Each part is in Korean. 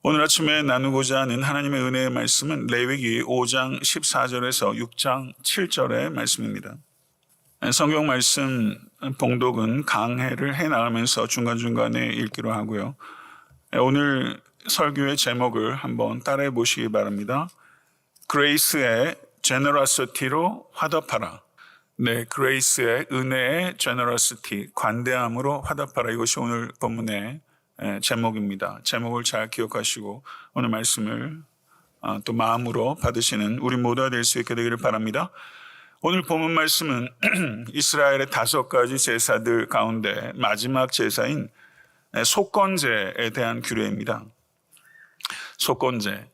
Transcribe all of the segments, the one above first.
오늘 아침에 나누고자 하는 하나님의 은혜의 말씀은 레위기 5장 14절에서 6장 7절의 말씀입니다. 성경 말씀 봉독은 강해를 해나가면서 중간중간에 읽기로 하고요. 오늘 설교의 제목을 한번 따라해 보시기 바랍니다. 그레이스의 제너러시티로 화답하라. 네, 그레이스의 은혜의 제너러시티, 관대함으로 화답하라. 이것이 오늘 본문의 제목입니다. 제목을 잘 기억하시고 오늘 말씀을 또 마음으로 받으시는 우리 모두가 될 수 있게 되기를 바랍니다. 오늘 본문 말씀은 이스라엘의 5가지 제사들 가운데 마지막 제사인 속건제에 대한 규례입니다. 속건제,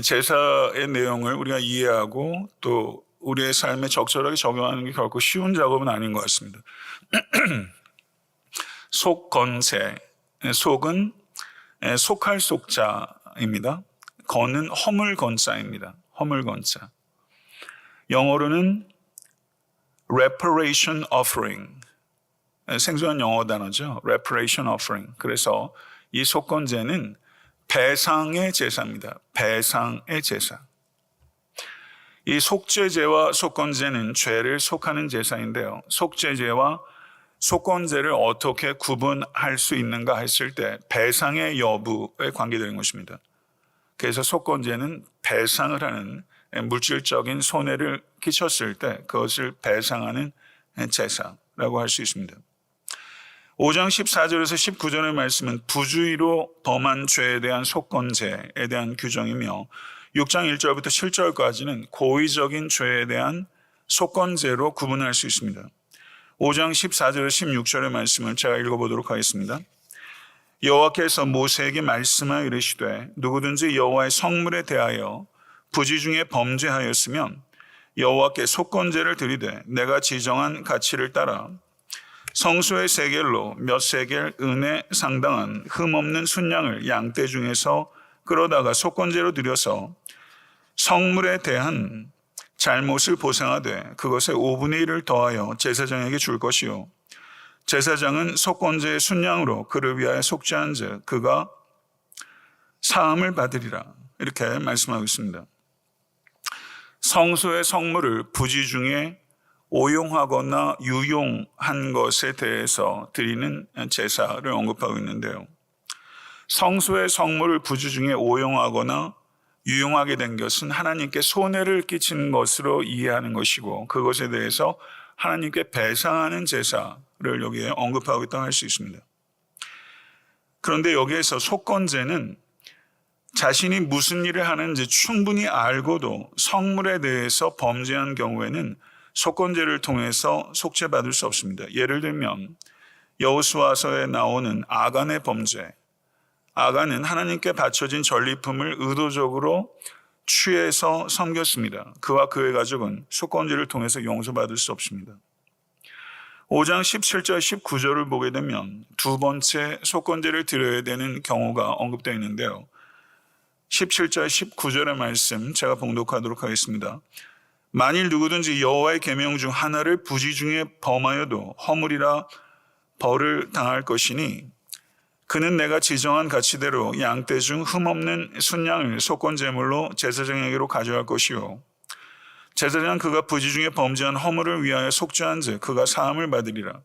제사의 내용을 우리가 이해하고 또 우리의 삶에 적절하게 적용하는 게 결코 쉬운 작업은 아닌 것 같습니다. 속건제, 속은 속할 속자입니다. 건은 허물건자입니다. 허물건자. 영어로는 reparation offering. 생소한 영어 단어죠. reparation offering. 그래서 이 속건제는 배상의 제사입니다. 배상의 제사. 이 속죄제와 속건제는 죄를 속하는 제사인데요. 속죄제와 속건제를 어떻게 구분할 수 있는가 했을 때 배상의 여부에 관계되는 것입니다. 그래서 속건제는 배상을 하는 물질적인 손해를 끼쳤을 때 그것을 배상하는 제사라고 할 수 있습니다. 5장 14절에서 19절의 말씀은 부주의로 범한 죄에 대한 속건제에 대한 규정이며 6장 1절부터 7절까지는 고의적인 죄에 대한 속건제로 구분할 수 있습니다. 5장 14절에서 16절의 말씀을 제가 읽어보도록 하겠습니다. 여호와께서 모세에게 말씀하여 이르시되 누구든지 여호와의 성물에 대하여 부지 중에 범죄하였으면 여호와께 속건제를 드리되 내가 지정한 가치를 따라 성소의 세겔로 몇 세겔 은에 상당한 흠없는 순양을 양떼 중에서 끌어다가 속건제로 드려서 성물에 대한 잘못을 보상하되 그것의 5분의 1을 더하여 제사장에게 줄 것이요 제사장은 속건제의 순양으로 그를 위하여 속죄한즉 그가 사함을 받으리라. 이렇게 말씀하고 있습니다. 성소의 성물을 부지 중에 오용하거나 유용한 것에 대해서 드리는 제사를 언급하고 있는데요. 성소의 성물을 부지 중에 오용하거나 유용하게 된 것은 하나님께 손해를 끼친 것으로 이해하는 것이고 그것에 대해서 하나님께 배상하는 제사를 여기에 언급하고 있다고 할 수 있습니다. 그런데 여기에서 속건제는 자신이 무슨 일을 하는지 충분히 알고도 성물에 대해서 범죄한 경우에는 속건제를 통해서 속죄받을 수 없습니다. 예를 들면 여호수아서에 나오는 아간의 범죄. 아간은 하나님께 바쳐진 전리품을 의도적으로 취해서 섬겼습니다. 그와 그의 가족은 속건제를 통해서 용서받을 수 없습니다. 5장 17절 19절을 보게 되면 두 번째 속건제를 드려야 되는 경우가 언급되어 있는데요. 17절 19절의 말씀 제가 봉독하도록 하겠습니다. 만일 누구든지 여호와의 계명 중 하나를 부지 중에 범하여도 허물이라 벌을 당할 것이니 그는 내가 지정한 가치대로 양떼 중 흠없는 순양을 속건제물로 제사장에게로 가져갈 것이요 제사장은 그가 부지 중에 범죄한 허물을 위하여 속죄한즉 그가 사함을 받으리라.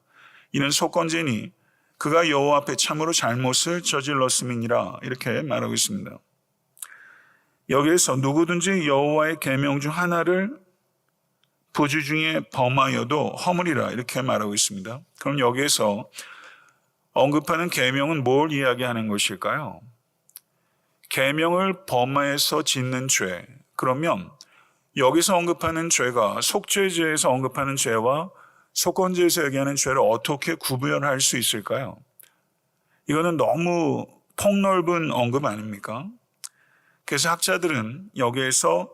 이는 속건제니 그가 여호와 앞에 참으로 잘못을 저질렀음이니라. 이렇게 말하고 있습니다. 여기에서 누구든지 여호와의 계명 중 하나를 부지 중에 범하여도 허물이라 이렇게 말하고 있습니다. 그럼 여기에서 언급하는 계명은 뭘 이야기하는 것일까요? 계명을 범해서 짓는 죄. 그러면 여기서 언급하는 죄가 속죄제에서 언급하는 죄와 속건제에서 얘기하는 죄를 어떻게 구별할 수 있을까요? 이거는 너무 폭넓은 언급 아닙니까? 그래서 학자들은 여기에서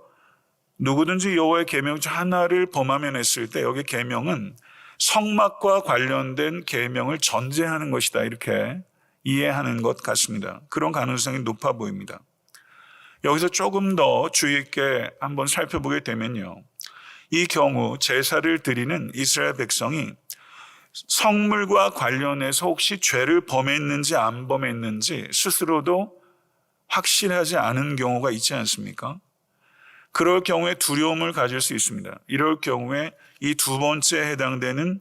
누구든지 여호와의 계명 중 하나를 범하면 했을 때 여기 계명은 성막과 관련된 계명을 전제하는 것이다. 이렇게 이해하는 것 같습니다. 그런 가능성이 높아 보입니다. 여기서 조금 더 주의 있게 한번 살펴보게 되면요. 이 경우 제사를 드리는 이스라엘 백성이 성물과 관련해서 혹시 죄를 범했는지 안 범했는지 스스로도 확실하지 않은 경우가 있지 않습니까? 그럴 경우에 두려움을 가질 수 있습니다. 이럴 경우에 이 두 번째에 해당되는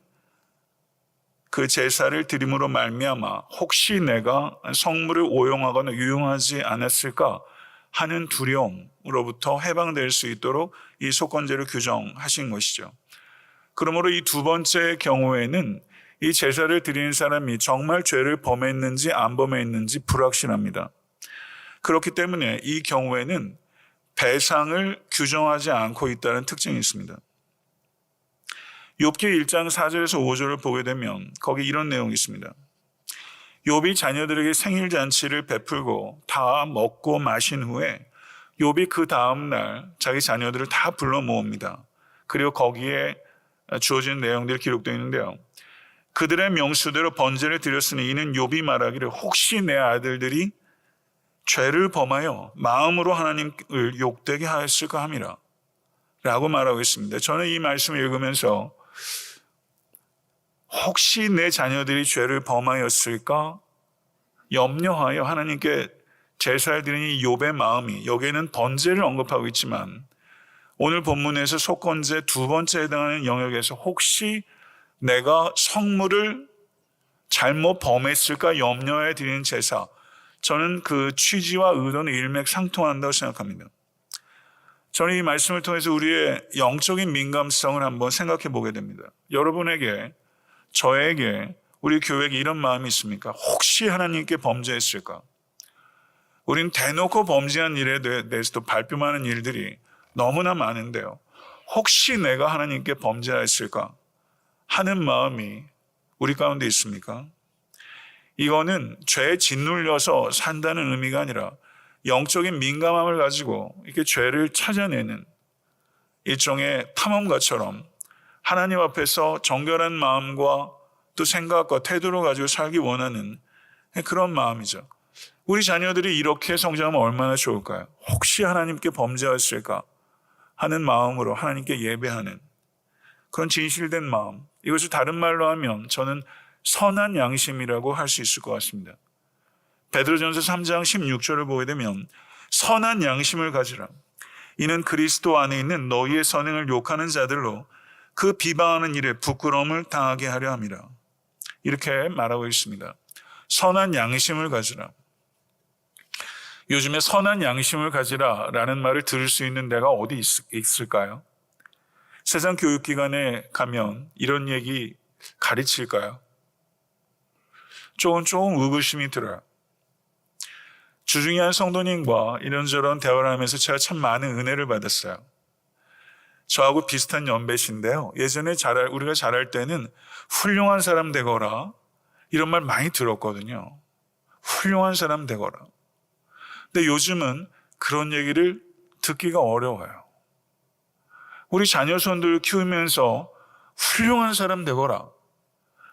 그 제사를 드림으로 말미암아 혹시 내가 성물을 오용하거나 유용하지 않았을까 하는 두려움으로부터 해방될 수 있도록 이 속건제를 규정하신 것이죠. 그러므로 이 두 번째 경우에는 이 제사를 드리는 사람이 정말 죄를 범했는지 안 범했는지 불확실합니다. 그렇기 때문에 이 경우에는 배상을 규정하지 않고 있다는 특징이 있습니다. 욥기 1장 4절에서 5절을 보게 되면 거기 이런 내용이 있습니다. 욥이 자녀들에게 생일 잔치를 베풀고 다 먹고 마신 후에 욥이 그 다음 날 자기 자녀들을 다 불러 모읍니다. 그리고 거기에 주어진 내용들이 기록되어 있는데요. 그들의 명수대로 번제를 드렸으니 이는 욥이 말하기를 혹시 내 아들들이 죄를 범하여 마음으로 하나님을 욕되게 하였을까 함이라 라고 말하고 있습니다. 저는 이 말씀을 읽으면서 혹시 내 자녀들이 죄를 범하였을까 염려하여 하나님께 제사를 드리는 이 욥의 마음이, 여기에는 번제를 언급하고 있지만 오늘 본문에서 속건제 두 번째 해당하는 영역에서 혹시 내가 성물을 잘못 범했을까 염려해 드리는 제사, 저는 그 취지와 의도는 일맥상통한다고 생각합니다. 저는 이 말씀을 통해서 우리의 영적인 민감성을 한번 생각해 보게 됩니다. 여러분에게, 저에게, 우리 교회에게 이런 마음이 있습니까? 혹시 하나님께 범죄했을까? 우린 대놓고 범죄한 일에 대해서도 발뺌하는 일들이 너무나 많은데요. 혹시 내가 하나님께 범죄했을까 하는 마음이 우리 가운데 있습니까? 이거는 죄에 짓눌려서 산다는 의미가 아니라 영적인 민감함을 가지고 이렇게 죄를 찾아내는 일종의 탐험가처럼 하나님 앞에서 정결한 마음과 또 생각과 태도를 가지고 살기 원하는 그런 마음이죠. 우리 자녀들이 이렇게 성장하면 얼마나 좋을까요? 혹시 하나님께 범죄했을까 하는 마음으로 하나님께 예배하는 그런 진실된 마음, 이것을 다른 말로 하면 저는 선한 양심이라고 할 수 있을 것 같습니다. 베드로전서 3장 16절을 보게 되면 선한 양심을 가지라. 이는 그리스도 안에 있는 너희의 선행을 욕하는 자들로 그 비방하는 일에 부끄러움을 당하게 하려 함이라. 이렇게 말하고 있습니다. 선한 양심을 가지라. 요즘에 선한 양심을 가지라 라는 말을 들을 수 있는 데가 어디 있을까요? 세상 교육기관에 가면 이런 얘기 가르칠까요? 조금 의구심이 들어요. 주중에 한 성도님과 이런저런 대화를 하면서 제가 참 많은 은혜를 받았어요. 저하고 비슷한 연배신데요. 예전에 우리가 자랄 때는 훌륭한 사람 되거라 이런 말 많이 들었거든요. 훌륭한 사람 되거라. 근데 요즘은 그런 얘기를 듣기가 어려워요. 우리 자녀손들을 키우면서 훌륭한 사람 되거라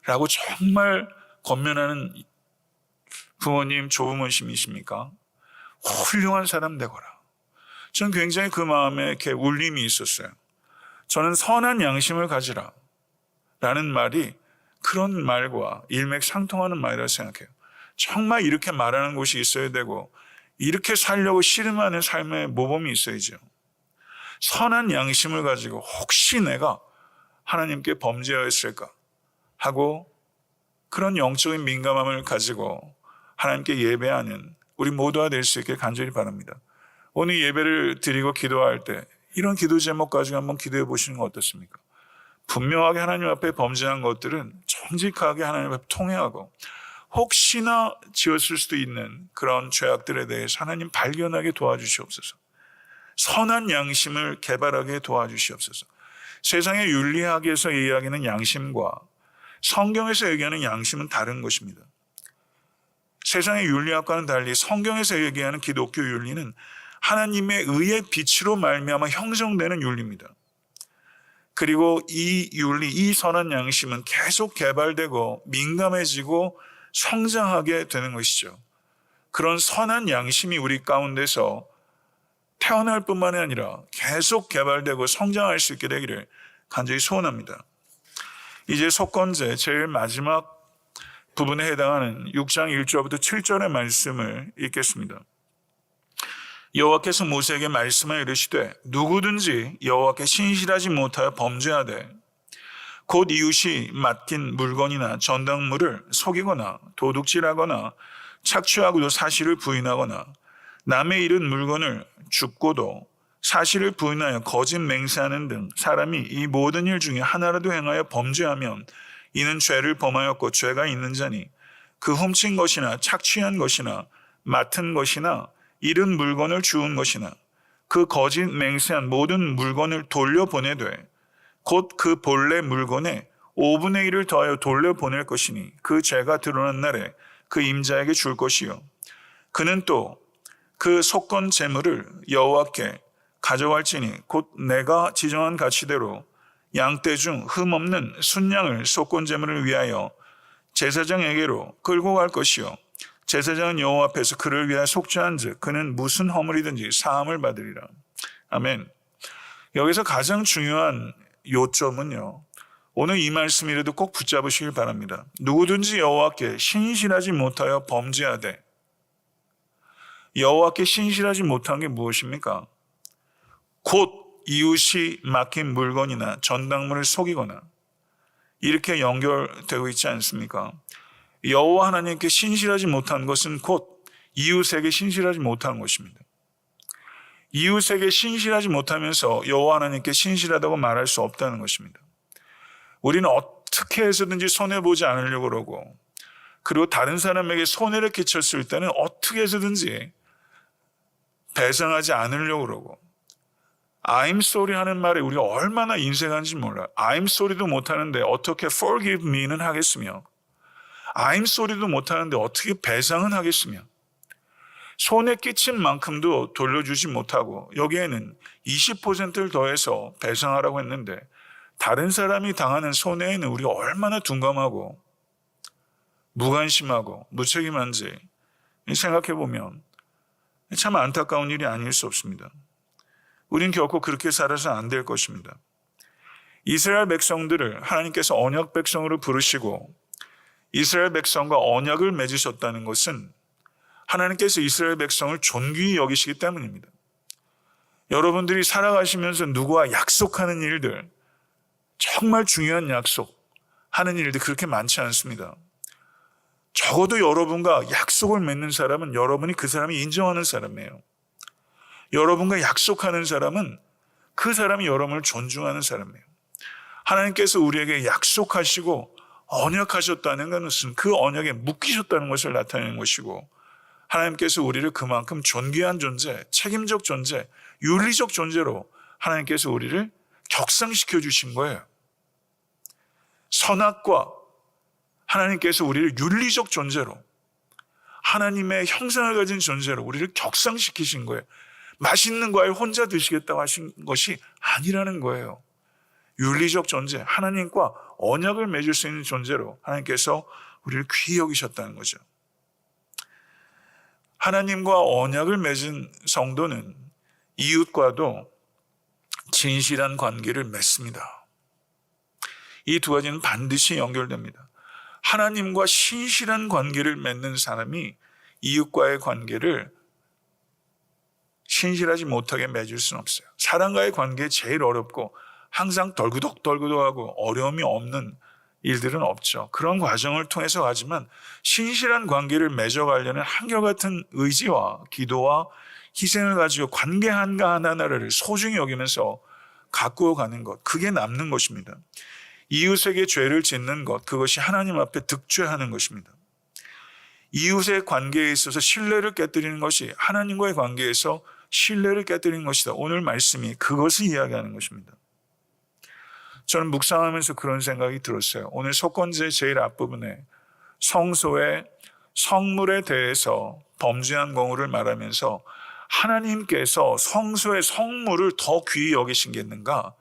라고 정말 권면하는 부모님, 조부모님이십니까? 훌륭한 사람 되거라. 저는 굉장히 그 마음에 이렇게 울림이 있었어요. 저는 선한 양심을 가지라 라는 말이 그런 말과 일맥상통하는 말이라고 생각해요. 정말 이렇게 말하는 곳이 있어야 되고 이렇게 살려고 씨름하는 삶의 모범이 있어야죠. 선한 양심을 가지고 혹시 내가 하나님께 범죄하였을까 하고 그런 영적인 민감함을 가지고 하나님께 예배하는 우리 모두가 될 수 있게 간절히 바랍니다. 오늘 예배를 드리고 기도할 때 이런 기도 제목 가지고 한번 기도해 보시는 건 어떻습니까? 분명하게 하나님 앞에 범죄한 것들은 정직하게 하나님 앞에 통회하고 혹시나 지었을 수도 있는 그런 죄악들에 대해서 하나님 발견하게 도와주시옵소서. 선한 양심을 개발하게 도와주시옵소서. 세상의 윤리학에서 이야기하는 양심과 성경에서 얘기하는 양심은 다른 것입니다. 세상의 윤리학과는 달리 성경에서 얘기하는 기독교 윤리는 하나님의 의의 빛으로 말미암아 형성되는 윤리입니다. 그리고 이 윤리, 이 선한 양심은 계속 개발되고 민감해지고 성장하게 되는 것이죠. 그런 선한 양심이 우리 가운데서 태어날 뿐만이 아니라 계속 개발되고 성장할 수 있게 되기를 간절히 소원합니다. 이제 속건제 제일 마지막 부분에 해당하는 6장 1절부터 7절의 말씀을 읽겠습니다. 여호와께서 모세에게 말씀하여 이르시되 누구든지 여호와께 신실하지 못하여 범죄하되 곧 이웃이 맡긴 물건이나 전당물을 속이거나 도둑질하거나 착취하고도 사실을 부인하거나 남의 잃은 물건을 줍고도 사실을 부인하여 거짓 맹세하는 등 사람이 이 모든 일 중에 하나라도 행하여 범죄하면 이는 죄를 범하였고 죄가 있는 자니 그 훔친 것이나 착취한 것이나 맡은 것이나 잃은 물건을 주운 것이나 그 거짓 맹세한 모든 물건을 돌려보내되 곧 그 본래 물건에 5분의 1을 더하여 돌려보낼 것이니 그 죄가 드러난 날에 그 임자에게 줄 것이요 그는 또 그 속건 재물을 여호와께 가져갈지니 곧 내가 지정한 가치대로 양떼 중 흠없는 순양을 속건 재물을 위하여 제사장에게로 끌고 갈 것이요 제사장은 여호와 앞에서 그를 위하여 속죄한즉 그는 무슨 허물이든지 사함을 받으리라. 아멘. 여기서 가장 중요한 요점은요, 오늘 이 말씀이라도 꼭 붙잡으시길 바랍니다. 누구든지 여호와께 신실하지 못하여 범죄하되, 여호와께 신실하지 못한 게 무엇입니까? 곧 이웃이 맡긴 물건이나 전당물을 속이거나, 이렇게 연결되고 있지 않습니까? 여호와 하나님께 신실하지 못한 것은 곧 이웃에게 신실하지 못한 것입니다. 이웃에게 신실하지 못하면서 여호와 하나님께 신실하다고 말할 수 없다는 것입니다. 우리는 어떻게 해서든지 손해보지 않으려고 그러고, 그리고 다른 사람에게 손해를 끼쳤을 때는 어떻게 해서든지 배상하지 않으려고 그러고, I'm sorry 하는 말에 우리가 얼마나 인색한지 몰라요. I'm sorry도 못하는데 어떻게 forgive me는 하겠으며, I'm sorry도 못하는데 어떻게 배상은 하겠으며, 손해 끼친 만큼도 돌려주지 못하고 여기에는 20%를 더해서 배상하라고 했는데, 다른 사람이 당하는 손해에는 우리가 얼마나 둔감하고 무관심하고 무책임한지 생각해보면 참 안타까운 일이 아닐 수 없습니다. 우린 결코 그렇게 살아서 안 될 것입니다. 이스라엘 백성들을 하나님께서 언약 백성으로 부르시고 이스라엘 백성과 언약을 맺으셨다는 것은 하나님께서 이스라엘 백성을 존귀히 여기시기 때문입니다. 여러분들이 살아가시면서 누구와 약속하는 일들, 정말 중요한 약속하는 일들 그렇게 많지 않습니다. 적어도 여러분과 약속을 맺는 사람은 여러분이 그 사람이 인정하는 사람이에요. 여러분과 약속하는 사람은 그 사람이 여러분을 존중하는 사람이에요. 하나님께서 우리에게 약속하시고 언약하셨다는 것은 그 언약에 묶이셨다는 것을 나타내는 것이고, 하나님께서 우리를 그만큼 존귀한 존재, 책임적 존재, 윤리적 존재로 하나님께서 우리를 격상시켜 주신 거예요. 선악과 하나님께서 우리를 윤리적 존재로, 하나님의 형상을 가진 존재로 우리를 격상시키신 거예요. 맛있는 과일 혼자 드시겠다고 하신 것이 아니라는 거예요. 윤리적 존재, 하나님과 언약을 맺을 수 있는 존재로 하나님께서 우리를 귀히 여기셨다는 거죠. 하나님과 언약을 맺은 성도는 이웃과도 진실한 관계를 맺습니다. 이 두 가지는 반드시 연결됩니다. 하나님과 신실한 관계를 맺는 사람이 이웃과의 관계를 신실하지 못하게 맺을 수는 없어요. 사람과의 관계에 제일 어렵고 항상 덜그덕덜그덕하고 어려움이 없는 일들은 없죠. 그런 과정을 통해서 가지만 신실한 관계를 맺어가려는 한결같은 의지와 기도와 희생을 가지고 관계 하나하나를 소중히 여기면서 가꾸어 가는 것, 그게 남는 것입니다. 이웃에게 죄를 짓는 것, 그것이 하나님 앞에 득죄하는 것입니다. 이웃의 관계에 있어서 신뢰를 깨뜨리는 것이 하나님과의 관계에서 신뢰를 깨뜨리는 것이다. 오늘 말씀이 그것을 이야기하는 것입니다. 저는 묵상하면서 그런 생각이 들었어요. 오늘 속건제 제일 앞부분에 성소의 성물에 대해서 범죄한 공의를 말하면서 하나님께서 성소의 성물을 더 귀히 여기시겠는가?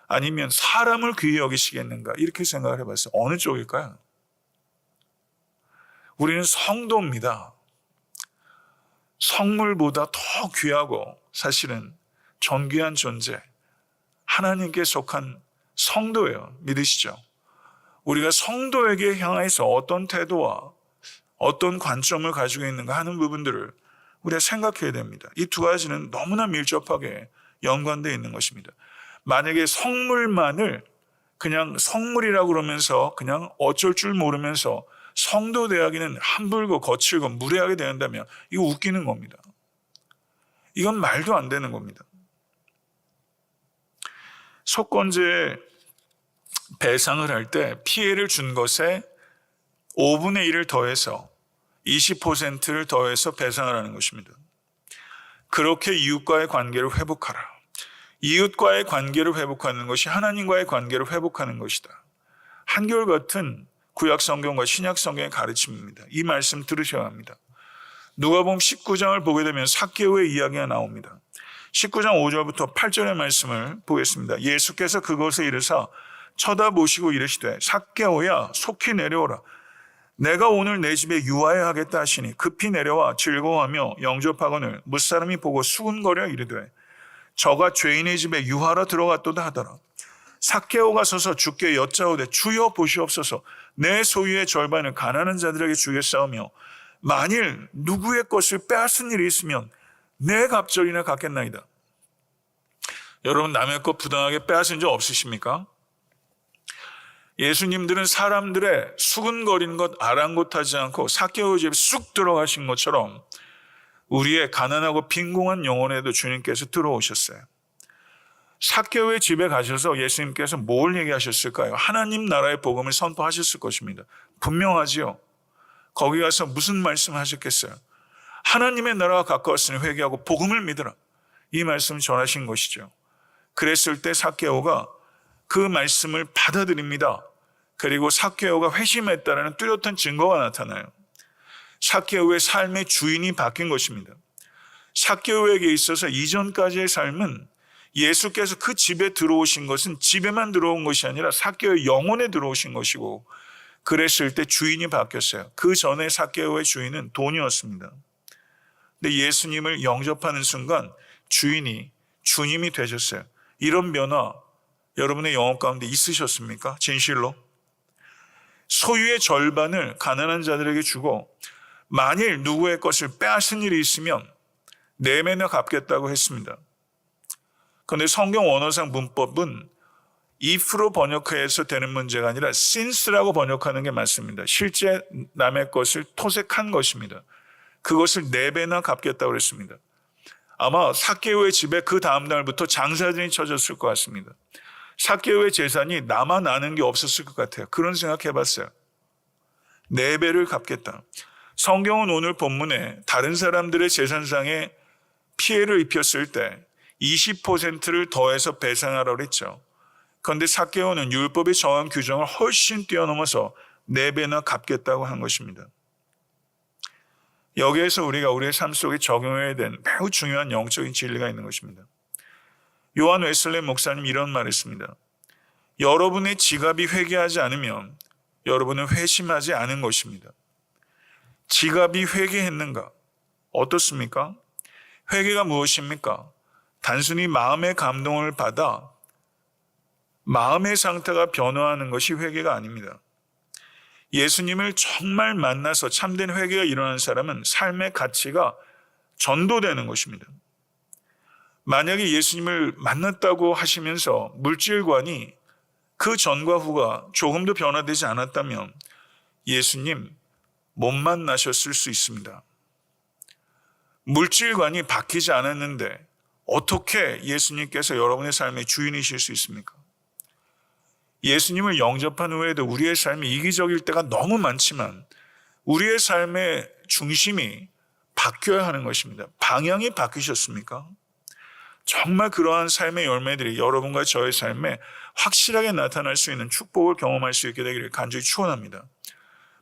아니면 사람을 귀히 여기시겠는가? 이렇게 생각을 해봤어요. 어느 쪽일까요? 우리는 성도입니다. 성물보다 더 귀하고 사실은 존귀한 존재, 하나님께 속한 성도예요. 믿으시죠? 우리가 성도에게 향해서 어떤 태도와 어떤 관점을 가지고 있는가 하는 부분들을 우리가 생각해야 됩니다. 이 두 가지는 너무나 밀접하게 연관되어 있는 것입니다. 만약에 성물만을 그냥 성물이라고 그러면서 그냥 어쩔 줄 모르면서 성도 대하기는 함불고 거칠고 무례하게 대한다면 이거 웃기는 겁니다. 이건 말도 안 되는 겁니다. 속건제 배상을 할 때 피해를 준 것에 5분의 1을 더해서 20%를 더해서 배상을 하는 것입니다. 그렇게 이웃과의 관계를 회복하라. 이웃과의 관계를 회복하는 것이 하나님과의 관계를 회복하는 것이다. 한결같은 구약 성경과 신약 성경의 가르침입니다. 이 말씀 들으셔야 합니다. 누가복음 19장을 보게 되면 삭개오의 이야기가 나옵니다. 19장 5절부터 8절의 말씀을 보겠습니다. 예수께서 그곳에 이르사 쳐다보시고 이르시되 삭개오야 속히 내려오라. 내가 오늘 내 집에 유하여 하겠다 하시니 급히 내려와 즐거워하며 영접하거늘 무사람이 보고 수군거려 이르되 저가 죄인의 집에 유하러 들어갔도다 하더라. 삭개오가 서서 주께 여짜오되 주여 보시옵소서 내 소유의 절반을 가난한 자들에게 주겠사오며 만일 누구의 것을 빼앗은 일이 있으면 내 갑절이나 갚겠나이다. 여러분 남의 것 부당하게 빼앗은 적 없으십니까? 예수님들은 사람들의 수군거리는 것 아랑곳하지 않고 삭개오 집에 쑥 들어가신 것처럼 우리의 가난하고 빈궁한 영혼에도 주님께서 들어오셨어요. 삭개오의 집에 가셔서 예수님께서 뭘 얘기하셨을까요? 하나님 나라의 복음을 선포하셨을 것입니다. 분명하지요. 거기 가서 무슨 말씀을 하셨겠어요? 하나님의 나라가 가까웠으니 회개하고 복음을 믿으라. 이 말씀을 전하신 것이죠. 그랬을 때 삭개오가 그 말씀을 받아들입니다. 그리고 삭개오가 회심했다는 뚜렷한 증거가 나타나요. 삭개오의 삶의 주인이 바뀐 것입니다. 삭개오에게 있어서 이전까지의 삶은 예수께서 그 집에 들어오신 것은 집에만 들어온 것이 아니라 삭개오의 영혼에 들어오신 것이고 그랬을 때 주인이 바뀌었어요. 그 전에 삭개오의 주인은 돈이었습니다. 근데 예수님을 영접하는 순간 주님이 되셨어요. 이런 변화 여러분의 영혼 가운데 있으셨습니까? 진실로? 소유의 절반을 가난한 자들에게 주고 만일 누구의 것을 빼앗은 일이 있으면 내매나 갚겠다고 했습니다. 그런데 성경 원어상 문법은 if로 번역해서 되는 문제가 아니라 since라고 번역하는 게 맞습니다. 실제 남의 것을 토색한 것입니다. 그것을 4배나 갚겠다고 했습니다. 아마 삭개오의 집에 그 다음 날부터 장사들이 쳐졌을 것 같습니다. 삭개오의 재산이 나만 아는 게 없었을 것 같아요. 그런 생각해 봤어요. 4배를 갚겠다. 성경은 오늘 본문에 다른 사람들의 재산상에 피해를 입혔을 때 20%를 더해서 배상하라고 했죠. 그런데 삭개오는 율법이 정한 규정을 훨씬 뛰어넘어서 4배나 갚겠다고 한 것입니다. 여기에서 우리가 우리의 삶 속에 적용해야 되는 매우 중요한 영적인 진리가 있는 것입니다. 요한 웨슬리 목사님 이런 말을 했습니다. 여러분의 지갑이 회개하지 않으면 여러분은 회심하지 않은 것입니다. 지갑이 회개했는가? 어떻습니까? 회개가 무엇입니까? 단순히 마음의 감동을 받아 마음의 상태가 변화하는 것이 회개가 아닙니다. 예수님을 정말 만나서 참된 회개가 일어나는 사람은 삶의 가치가 전도되는 것입니다. 만약에 예수님을 만났다고 하시면서 물질관이 그 전과 후가 조금도 변화되지 않았다면 예수님 못 만나셨을 수 있습니다. 물질관이 바뀌지 않았는데 어떻게 예수님께서 여러분의 삶의 주인이실 수 있습니까? 예수님을 영접한 후에도 우리의 삶이 이기적일 때가 너무 많지만 우리의 삶의 중심이 바뀌어야 하는 것입니다. 방향이 바뀌셨습니까? 정말 그러한 삶의 열매들이 여러분과 저의 삶에 확실하게 나타날 수 있는 축복을 경험할 수 있게 되기를 간절히 축원합니다.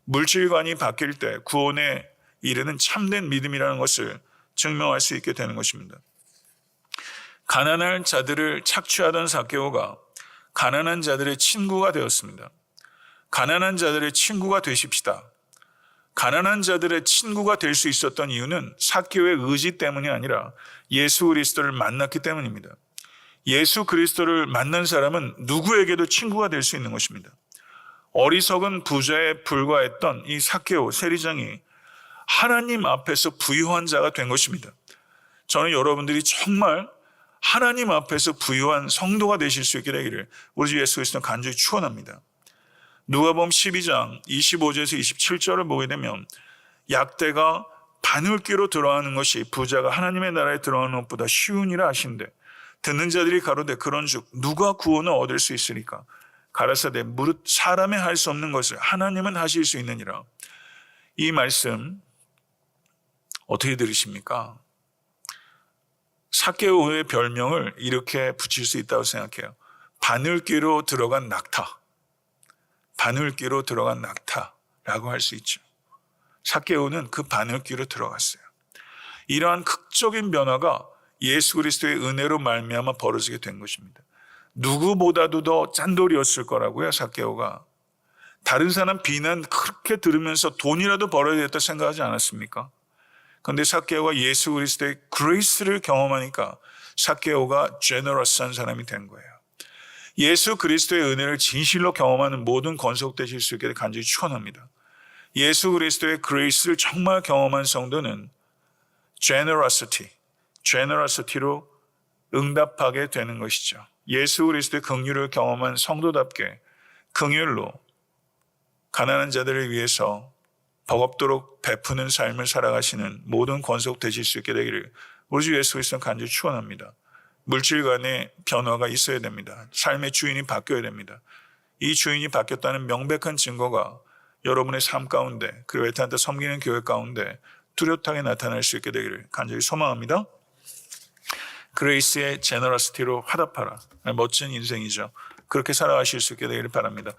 물질관이 바뀔 때 구원에 이르는 참된 믿음이라는 것을 증명할 수 있게 되는 것입니다. 가난한 자들을 착취하던 삭개오가 가난한 자들의 친구가 되었습니다. 가난한 자들의 친구가 되십시다. 가난한 자들의 친구가 될 수 있었던 이유는 삭개오의 의지 때문이 아니라 예수 그리스도를 만났기 때문입니다. 예수 그리스도를 만난 사람은 누구에게도 친구가 될 수 있는 것입니다. 어리석은 부자에 불과했던 이 삭개오 세리장이 하나님 앞에서 부유한 자가 된 것입니다. 저는 여러분들이 정말 하나님 앞에서 부유한 성도가 되실 수 있게 되기를 우리 주 예수 그리스도 간절히 축원합니다. 누가복음 12장 25절에서 27절을 보게 되면 약대가 바늘귀로 들어가는 것이 부자가 하나님의 나라에 들어가는 것보다 쉬우니라 하신대. 듣는 자들이 가로되 그런즉 누가 구원을 얻을 수 있으리까? 가라사대 무릇 사람이 할 수 없는 것을 하나님은 하실 수 있느니라. 이 말씀 어떻게 들으십니까? 삭개오의 별명을 이렇게 붙일 수 있다고 생각해요. 바늘귀로 들어간 낙타. 바늘귀로 들어간 낙타라고 할 수 있죠. 삭개오는 그 바늘귀로 들어갔어요. 이러한 극적인 변화가 예수 그리스도의 은혜로 말미암아 벌어지게 된 것입니다. 누구보다도 더 짠돌이었을 거라고요, 삭개오가. 다른 사람 비난 그렇게 들으면서 돈이라도 벌어야 되겠다 생각하지 않았습니까? 그런데 삭개오가 예수 그리스도의 그레이스를 경험하니까 삭개오가 제너러스한 사람이 된 거예요. 예수 그리스도의 은혜를 진실로 경험하는 모든 건속되실 수 있게 간절히 축원합니다. 예수 그리스도의 그레이스를 정말 경험한 성도는 generosity로 응답하게 되는 것이죠. 예수 그리스도의 긍휼을 경험한 성도답게 긍휼로 가난한 자들을 위해서 버겁도록 베푸는 삶을 살아가시는 모든 권속되실 수 있게 되기를 우리 주 예수 그리스도는 간절히 축원합니다. 물질 간의 변화가 있어야 됩니다. 삶의 주인이 바뀌어야 됩니다. 이 주인이 바뀌었다는 명백한 증거가 여러분의 삶 가운데 그리고 에탄한테 섬기는 교회 가운데 뚜렷하게 나타날 수 있게 되기를 간절히 소망합니다. 그레이스의 제너러시티로 화답하라. 멋진 인생이죠. 그렇게 살아가실 수 있게 되기를 바랍니다.